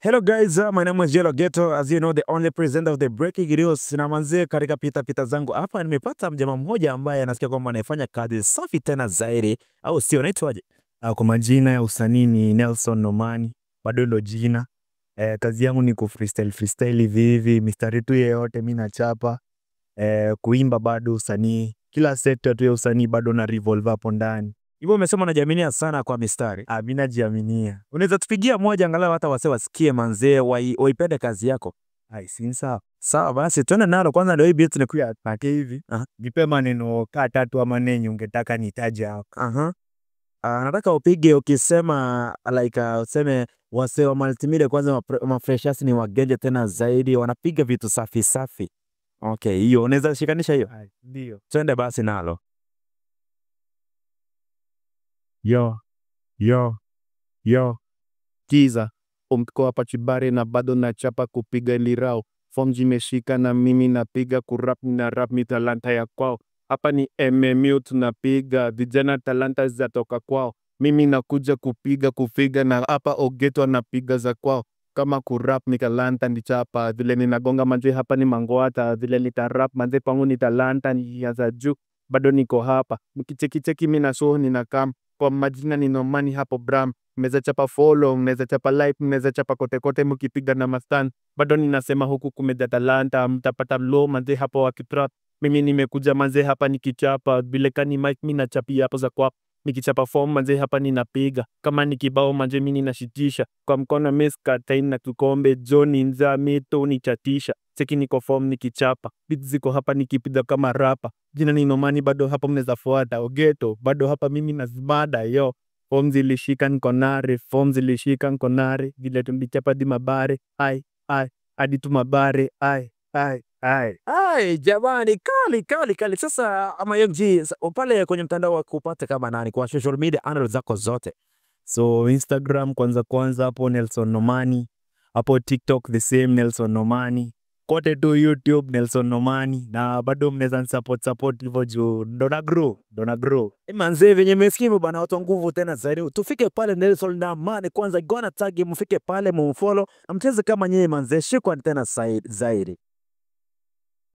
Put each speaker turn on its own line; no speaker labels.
Hello guys, my name is Jello Ghetto, as you know, the only presenter of the breaking news. Na manze, katika pita zangu hapa nimepata mjamaa mmoja ambaye anasikia kwamba anafanya kazi safi tena zaidi, au sio? Unaitwaje?
Kwa majina ya usanii ni Nelson Nomani, bado ndo jina. Kazi yangu ni freestyle hivi, mistari tu yeyote mimi nachapa. Kuimba bado usanii, kila sector tu ya usanii bado na revolve hapo ndani.
Hivyo umesema unajiaminia sana kwa mistari.
Mimi najiaminia.
Unaweza tupigia moja angalau hata wase wasikie manze, waipende kazi yako.
Sawa.
Sawa basi twende nalo kwanza, ndio hii beat nikuya
Pake hivi. Nipe maneno tatu ama nne ungetaka nitaje hapo.
Nataka upige ukisema like useme wase wa multimedia kwanza, freshers ni wageje tena zaidi, wanapiga vitu safi safi. Okay, hiyo unaweza shikanisha hiyo?
Ndio.
Twende basi nalo.
Yo. Kiza. Umko hapa Chibare na bado nachapa kupiga lirao. Form zimeshika na mimi napiga kurap na rap mi talanta ya kwao. Hapa ni MMU tunapiga, vijana talanta zatoka kwao. Mimi nakuja kufiga na hapa Ogeto anapiga za kwao. Kama kurap ni talanta ni chapa, vile ninagonga manze hapa ni mangoata, vile nitarap manze pangu ni talanta ni ya za juu. Bado niko hapa, mkicheki mimi na show ninakam. Kwa majina ni Nomani hapo Bram. Mnaweza chapa follow, mnaweza chapa like, mnaweza chapa kote mkipiga na mastan. Bado ninasema huku kumejaa talanta, mtapata low manze hapo wakitrap. Mimi nimekuja manze hapa nikichapa, vile kani mic mimi nachapia hapo za kwap. Nikichapa form manze hapa ninapiga, kama nikibao manze mimi ninashitisha. Kwa mkono meska tain na tukombe Johnny nza mito nichatisha. Cheki niko form nikichapa, beats ziko hapa nikipiga kama rapa. Jina ni Nomani bado hapa mnaweza fuata. Ogeto bado hapa mimi nazimada yo. Form zilishika niko nare, vile tulichapa di mabare, hadi tu mabare,
Jamani, kali. Sasa ama MG pale kwenye mtandao wa kupata kama nani kwa social media handles zako zote?
So Instagram kwanza hapo Nelson Nomani, hapo TikTok the same Nelson Nomani, kote tu YouTube Nelson Nomani, na bado mnaweza support hivyo juu ndo na grow.
Manze venye mesikimu bana, watu nguvu tena zaidi. Tufike pale Nelson Nomani kwanza, gonna tag mfike pale mumfollow, mcheze kama nyinyi manze, shukrani tena zaidi.